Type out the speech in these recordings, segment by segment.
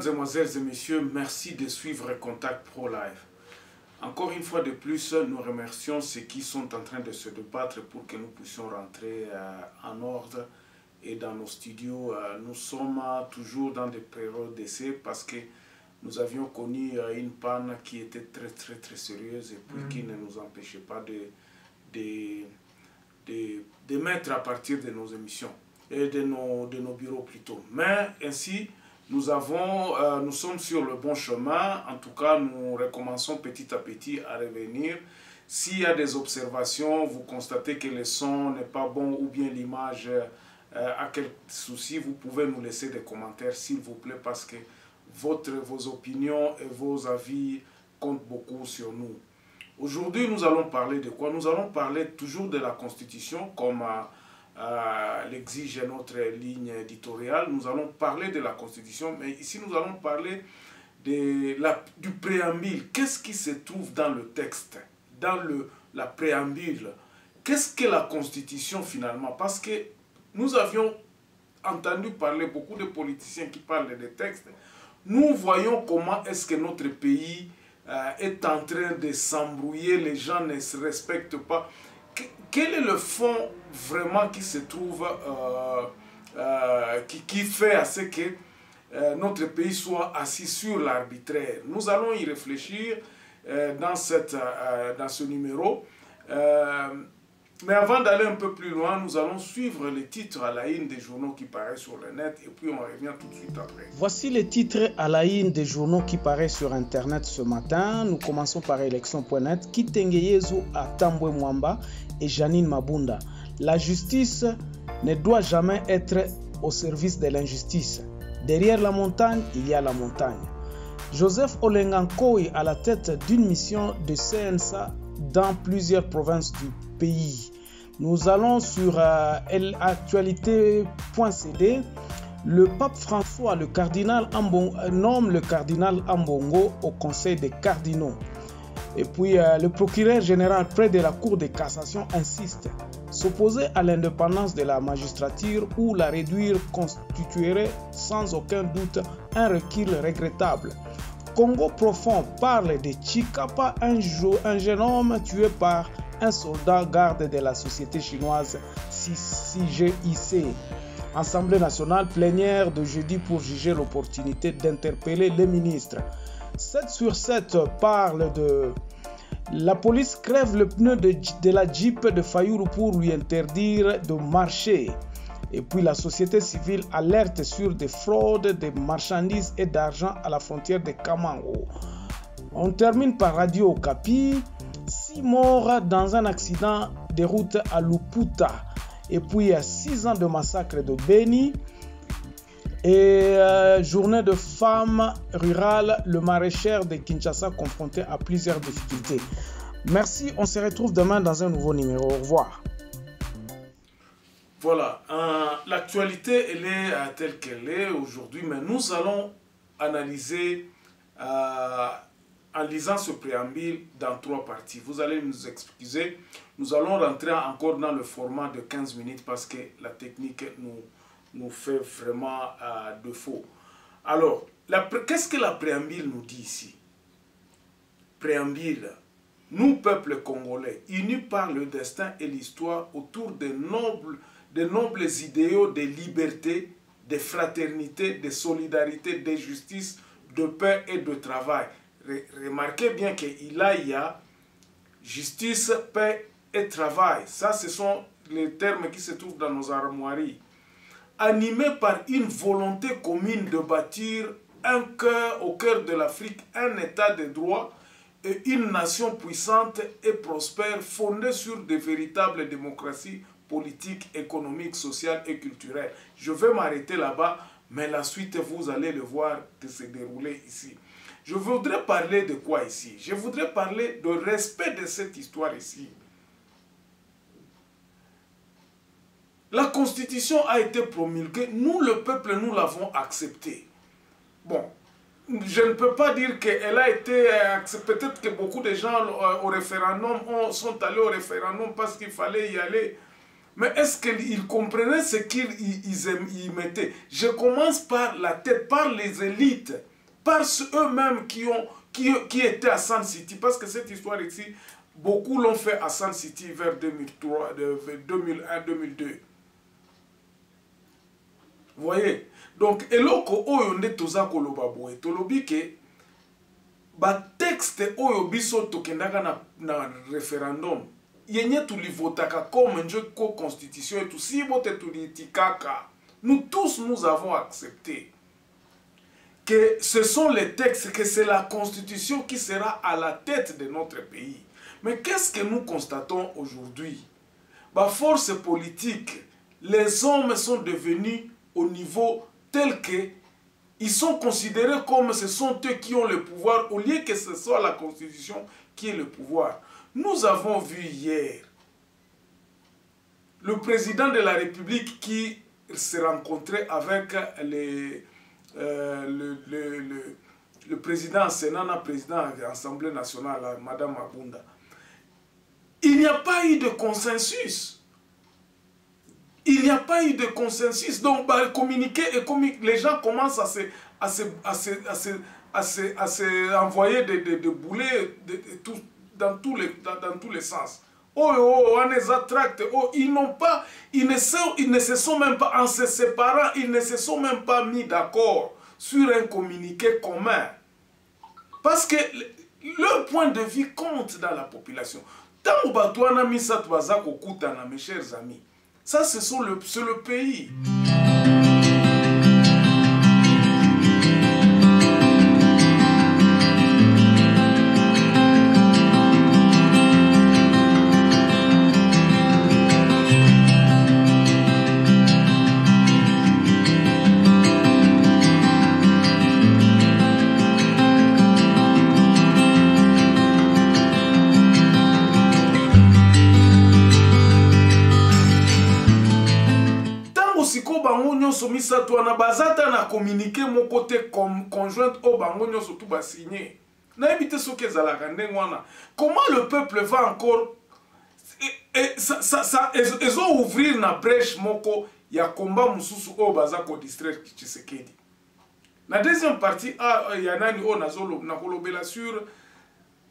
Mesdemoiselles et messieurs, merci de suivre Contact Pro Live. Encore une fois de plus, nous remercions ceux qui sont en train de se débattre pour que nous puissions rentrer en ordre et dans nos studios. Nous sommes toujours dans des périodes d'essai parce que nous avions connu une panne qui était très sérieuse et puis qui ne nous empêchait pas de mettre à partir de nos émissions et de nos bureaux plutôt. Mais ainsi, nous sommes sur le bon chemin. En tout cas, nous recommençons petit à petit à revenir. S'il y a des observations, vous constatez que le son n'est pas bon ou bien l'image a quelques soucis, vous pouvez nous laisser des commentaires s'il vous plaît parce que vos opinions et vos avis comptent beaucoup sur nous. Aujourd'hui, nous allons parler de quoi? Nous allons parler toujours de la Constitution comme l'exige notre ligne éditoriale. Nous allons parler de la Constitution, mais ici nous allons parler du préambule. Qu'est-ce qui se trouve dans le texte, dans la préambule? Qu'est-ce que la Constitution finalement? Parce que nous avions entendu parler beaucoup de politiciens qui parlent des textes. Nous voyons comment est-ce que notre pays est en train de s'embrouiller, les gens ne se respectent pas. Quel est le fond vraiment qui se trouve, qui fait à ce que notre pays soit assis sur l'arbitraire? Nous allons y réfléchir dans ce numéro. Mais avant d'aller un peu plus loin, nous allons suivre les titres à la une des journaux qui paraissent sur le net et puis on revient tout de suite après. Voici les titres à la une des journaux qui paraissent sur Internet ce matin. Nous commençons par élection.net. Kitenge Yezu à Tambwe Mwamba et Janine Mabunda. La justice ne doit jamais être au service de l'injustice. Derrière la montagne, il y a la montagne. Joseph Olengankoi à la tête d'une mission de CNSA dans plusieurs provinces du pays. Nous allons sur actualité.cd. Le pape François, nomme le cardinal Ambongo au conseil des cardinaux. Et puis le procureur général près de la Cour de cassation insiste. S'opposer à l'indépendance de la magistrature ou la réduire constituerait sans aucun doute un recul regrettable. Congo profond parle de Chikapa, un jeune homme tué par un soldat garde de la société chinoise CIGIC. Assemblée nationale plénière de jeudi pour juger l'opportunité d'interpeller les ministres. 7 sur 7 parle de la police crève le pneu de la Jeep de Fayoulou pour lui interdire de marcher. Et puis la société civile alerte sur des fraudes de marchandises et d'argent à la frontière de Kamango. On termine par Radio Okapi. 6 morts dans un accident de route à Luputa. Et puis il y a 6 ans de massacre de Beni. Et journée de femmes rurales, le maraîcher de Kinshasa confronté à plusieurs difficultés. Merci, on se retrouve demain dans un nouveau numéro. Au revoir. Voilà, l'actualité elle est telle qu'elle est aujourd'hui, mais nous allons analyser en lisant ce préambule dans 3 parties. Vous allez nous excuser, nous allons rentrer encore dans le format de 15 minutes parce que la technique nous fait vraiment défaut. Alors, qu'est-ce que la préambule nous dit ici? Préambule, nous, peuple congolais, unis par le destin et l'histoire autour des nobles idéaux de liberté, de fraternité, de solidarité, de justice, de paix et de travail. Remarquez bien qu'il y a justice, paix et travail. Ça, ce sont les termes qui se trouvent dans nos armoiries. Animés par une volonté commune de bâtir au cœur de l'Afrique, un état de droit et une nation puissante et prospère fondée sur de véritables démocraties politiques, économiques, sociales et culturelles. Je vais m'arrêter là-bas, mais la suite, vous allez le voir de se dérouler ici. Je voudrais parler de quoi ici? Je voudrais parler de respect de cette histoire ici. La Constitution a été promulguée, nous le peuple, nous l'avons acceptée. Bon, je ne peux pas dire qu'elle a été acceptée, peut-être que beaucoup de gens au référendum sont allés au référendum parce qu'il fallait y aller. Mais est-ce qu'ils comprenaient ce qu'ils y mettaient? Je commence par la tête, par les élites par eux-mêmes qui étaient à Sun City, parce que cette histoire ici, beaucoup l'ont fait à Sun City vers 2001-2002. Vous voyez? Donc, eloko oyo nde toza koloba boye, tolobi ke ba texte oyo biso tokendaka na référendum, yenye tulivotaka comme nje ko constitution et tout, si bote tulitikaka, nous tous nous avons accepté que ce sont les textes, que c'est la constitution qui sera à la tête de notre pays. Mais qu'est-ce que nous constatons aujourd'hui? Bah, force politique, les hommes sont devenus au niveau tel que ils sont considérés comme ce sont eux qui ont le pouvoir, au lieu que ce soit la constitution qui ait le pouvoir. Nous avons vu hier le président de la République qui s'est rencontré avec le président Sénat, le président de l'Assemblée nationale, Madame Abunda. Il n'y a pas eu de consensus. Il n'y a pas eu de consensus. Donc, bah, communiquer et les gens commencent à se envoyer des boulets dans tous les sens. On les attracte. Ils ne se sont même pas, en se séparant, ils ne se sont même pas mis d'accord sur un communiqué commun. Parce que leur point de vue compte dans la population. Tant que mes chers amis, ça c'est le pays. Somisato na bazata na communiquer mon côté conjointe au bango nyoso tout ba signé. Na ebité soke zalaka ndengwana. Comment le peuple va encore ils ont ouvrir na brèche moko ya combat mususu o bazako distraire Tshisekedi. La deuxième partie ya nani o nazolo na kolobela sur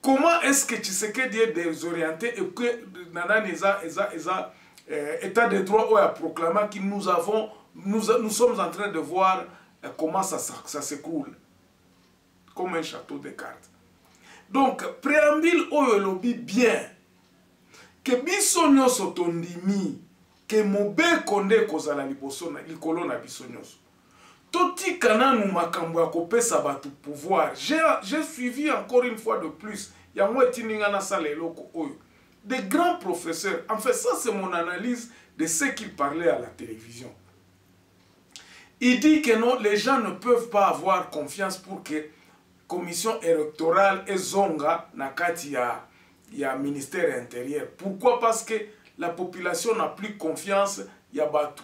comment est-ce que Tshisekedi est désorienté et que nanani état de droit ou a proclamé que nous sommes en train de voir comment ça s'écoule comme un château de cartes. Donc, préambule au lobby bien que biso nyonso tondimi que mobe konde kozala liboso na likolo na biso nyonso. Toti kananu makambo ya kopesa batu pouvoir. J'ai suivi encore une fois de plus yango etininga na sala eloko oyo. Des grands professeurs. En fait, ça c'est mon analyse de ce qu'ils parlaient à la télévision. Il dit que non, les gens ne peuvent pas avoir confiance pour que la commission électorale et zonga nakati ya ministère intérieur. Pourquoi? Parce que la population n'a plus confiance ya batu.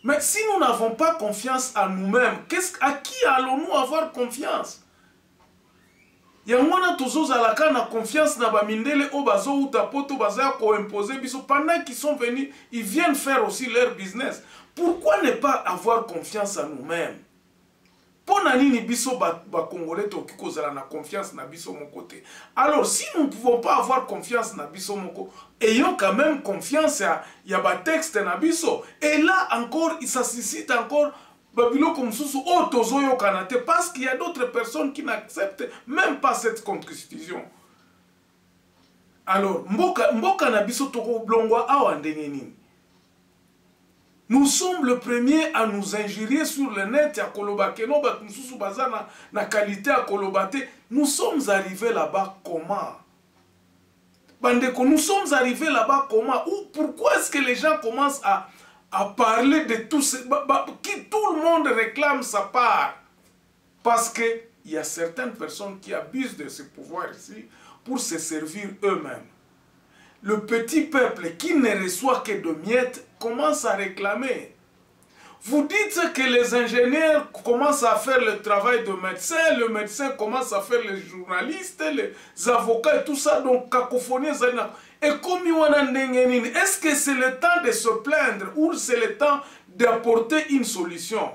Mais si nous n'avons pas confiance à nous-mêmes, à qui allons-nous avoir confiance? Yangwana tozozalaka na confiance na bamindele o bazo utapoto bazaya ko imposer biso pendant qu'ils sont venus, ils viennent faire aussi leur business. Pourquoi ne pas avoir confiance en nous-mêmes? Pona nini biso ba congolais toki kozala na confiance na biso mon côté. Alors si nous ne pouvons pas avoir confiance na biso moko, ayons quand même confiance ya ba texte na biso. Et là encore ça suscite encore babilo comme sous otozoyo kanate parce qu'il y a d'autres personnes qui n'acceptent même pas cette constitution. Alors mboka na biso toko blongwa awa ndenge nini. Nous sommes le premier à nous injurier sur le net ya kolobake no bat mususu bazana na qualité à kolobate. Nous sommes arrivés là-bas comment? Bandeko, nous sommes arrivés là-bas comment? Ou pourquoi est-ce que les gens commencent à parler de tout ce qui tout le monde réclame sa part? Parce que il y a certaines personnes qui abusent de ce pouvoir ici pour se servir eux-mêmes. Le petit peuple qui ne reçoit que de miettes commence à réclamer. Vous dites que les ingénieurs commencent à faire le travail de médecin, le médecin commence à faire les journalistes, les avocats et tout ça, donc cacophonie. Et comme est-ce que c'est le temps de se plaindre ou c'est le temps d'apporter une solution?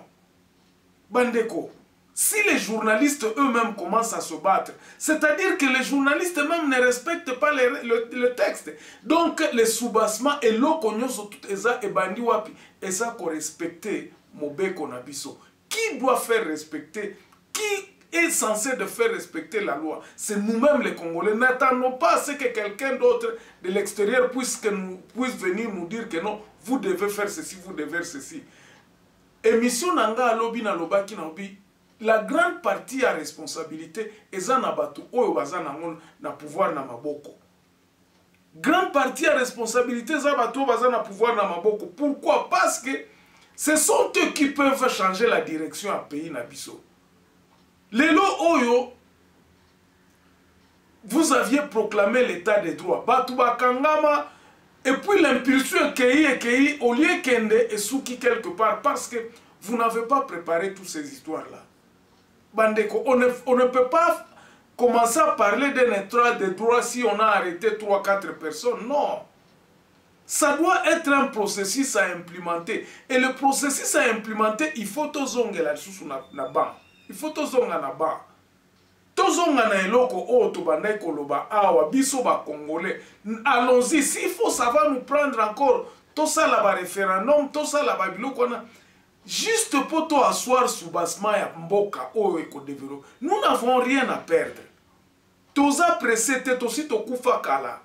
Bandeko, si les journalistes eux-mêmes commencent à se battre, c'est-à-dire que les journalistes eux-mêmes ne respectent pas le texte. Donc les soubassements et l'okonyo sont tout eza et bandi wapi et ça qu'on respecte mobeko na biso. Qui doit faire respecter? Qui est censé de faire respecter la loi? C'est nous-mêmes les Congolais. N'attendons pas à ce que quelqu'un d'autre de l'extérieur puisse venir nous dire que non, vous devez faire ceci, vous devez faire ceci. Émission nanga alobi na lobaki na obi, la grande partie à responsabilité eza na batu oyo baza na pouvoir na maboko. Grande partie à responsabilité eza batu oyo baza na pouvoir na maboko. Pourquoi? Parce que ce sont eux qui peuvent changer la direction à pays na biso. Lelo oyo, vous aviez proclamé l'état des droits. Batu bakangama. Et puis l'impulsion est au lieu qu'ende est souki quelque part parce que vous n'avez pas préparé toutes ces histoires-là. Bandeko, on ne peut pas commencer à parler d'un état de droit si on a arrêté 3-4 personnes. Non. Ça doit être un processus à implémenter. Et le processus à implémenter, il faut tozonga là-dessous na ban. Il faut tozonga na ban. Tozonga na eloko o to bandai koloba awa biso ba congolais. Allons-y, s'il faut ça va nous prendre encore tout ça là ba référendum, tout ça là ba biloko na juste pour to asseoir sous basement ya mboka o eko développer. Nous n'avons rien à perdre. Toza pressé tête aussi to kufa kala.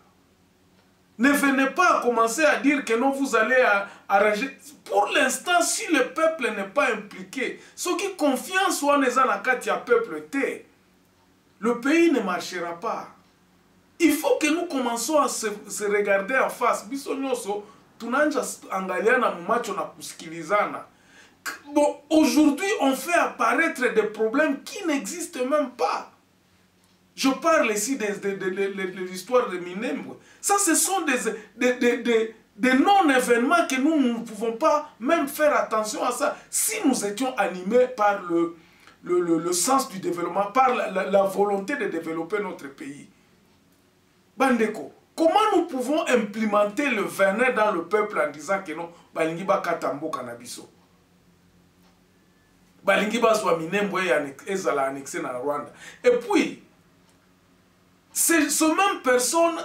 Ne venez pas commencer à dire que non vous allez arranger. Pour l'instant, si le peuple n'est pas impliqué, ceux qui confiance ou en la katia peuple té, le pays ne marchera pas. Il faut que nous commençons à se regarder en face. Bon, aujourd'hui, on fait apparaître des problèmes qui n'existent même pas. Je parle ici de l'histoire de Minembwe. Ça, ce sont des non-événements que nous ne pouvons pas même faire attention à ça. Si nous étions animés par le sens du développement, par la volonté de développer notre pays. Bandeko, comment nous pouvons implémenter le venin dans le peuple en disant que non, balingi ba katambo kanabiso. Balingi ba zwa Minembwe ezala annexé na Rwanda. Et puis, ces mêmes personnes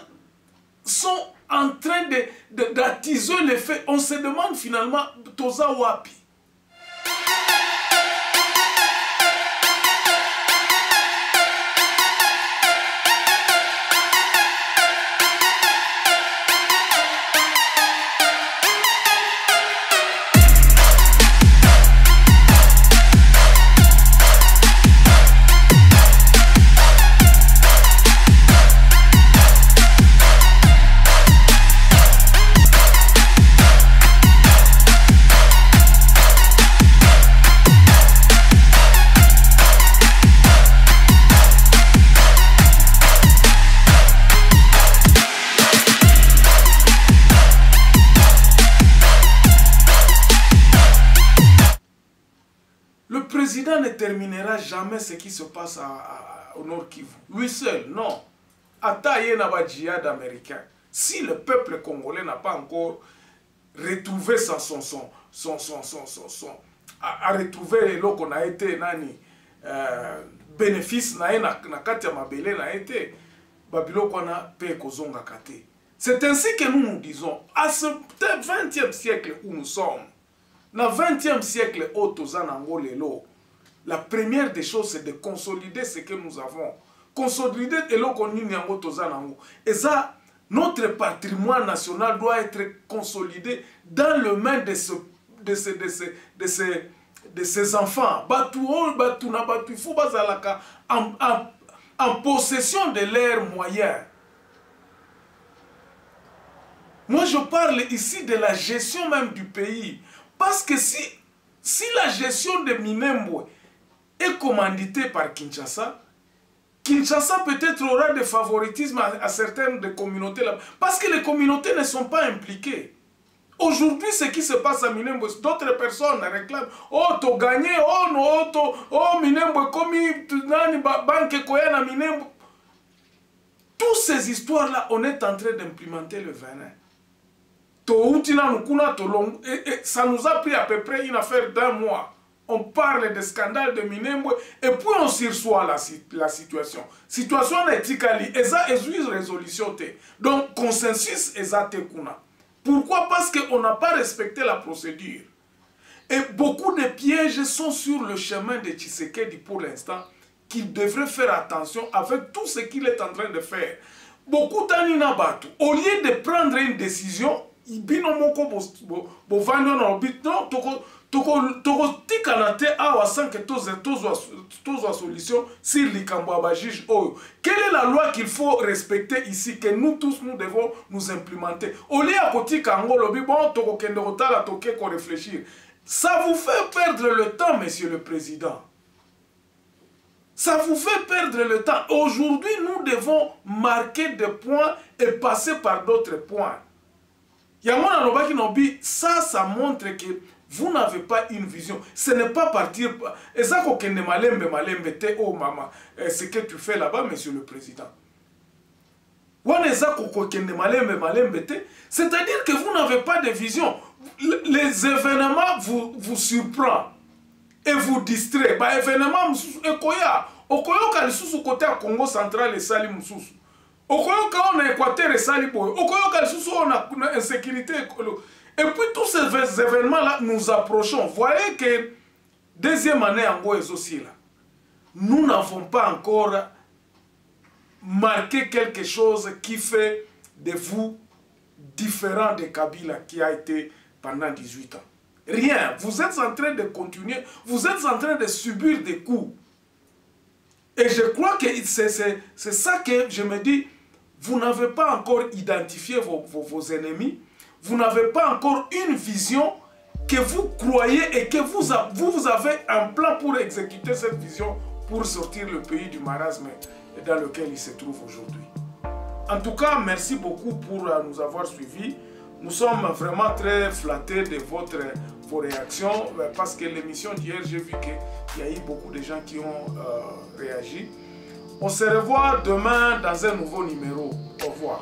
sont en train d'attiser les faits. On se demande finalement, Toza Wapi. Ne terminera jamais ce qui se passe au Nord Kivu. Lui seul, non. Attaillé n'a pas djihad américain. Si le peuple congolais n'a pas encore retrouvé a retrouvé l'eau qu'on a été nani bénéfice na kati ya mabele na été babilo kona pe kozonga kate. C'est ainsi que nous disons à ce 20e siècle où nous sommes. Dans le 20e siècle où toza nango lelo. La première des choses, c'est de consolider ce que nous avons. Consolider et et ça, notre patrimoine national doit être consolidé dans le main de ces enfants. En possession de leurs moyens. Moi, je parle ici de la gestion même du pays. Parce que si la gestion de Minembwe est commandité par Kinshasa, Kinshasa peut-être aura des favoritismes à certaines des communautés là, parce que les communautés ne sont pas impliquées. Aujourd'hui, ce qui se passe à Minembwe, d'autres personnes réclament « Oh, t'as gagné, oh non, oh Minembwe, comme banque koya Minembwe. » Toutes ces histoires-là, on est en train d'implémenter le venin. Ça nous a pris à peu près une affaire d'un mois on parle des scandales de Minembwe, et puis on sursoit la situation. Situation éthiquement, et ça est une résolution. Donc, consensus est ça. Pourquoi? Parce qu'on n'a pas respecté la procédure. Et beaucoup de pièges sont sur le chemin de Tshisekedi pour l'instant, qu'il devrait faire attention avec tout ce qu'il est en train de faire. Beaucoup d'anina batu, au lieu de prendre une décision, binomoko bovano na bit non toko tikalate awa sans que tous solution sur likambo ba juge oyo. Quelle est la loi qu'il faut respecter ici, que nous tous nous devons nous implémenter? Au lieu à kotika ngolo bi bon toko kende otala toke ko réfléchir. Ça vous fait perdre le temps, Monsieur le Président. Ça vous fait perdre le temps. Aujourd'hui, nous devons marquer des points et passer par d'autres points. Ça montre que vous n'avez pas une vision. Ce n'est pas partir... Et ça, oh maman, ce que tu fais là-bas, Monsieur le Président. C'est-à-dire que vous n'avez pas de vision. Les événements vous surprennent et vous distraient. Bah, événement, Okoyoka lisusu côté à Congo central et Sali Moussous. Okoyoka on a Équateur et Sali Boy. Okoyoka lisusu on a insécurité. Et puis tous ces événements-là, nous approchons. Vous voyez que deuxième année en Goé aussi là, nous n'avons pas encore marqué quelque chose qui fait de vous différent de Kabila qui a été pendant 18 ans. Rien. Vous êtes en train de continuer. Vous êtes en train de subir des coups. Et je crois que c'est ça que je me dis. Vous n'avez pas encore identifié vos ennemis. Vous n'avez pas encore une vision que vous croyez et que vous avez un plan pour exécuter cette vision pour sortir le pays du marasme dans lequel il se trouve aujourd'hui. En tout cas, merci beaucoup pour nous avoir suivis. Nous sommes vraiment très flattés de vos réactions parce que l'émission d'hier, j'ai vu qu'il y a eu beaucoup de gens qui ont réagi. On se revoit demain dans un nouveau numéro. Au revoir.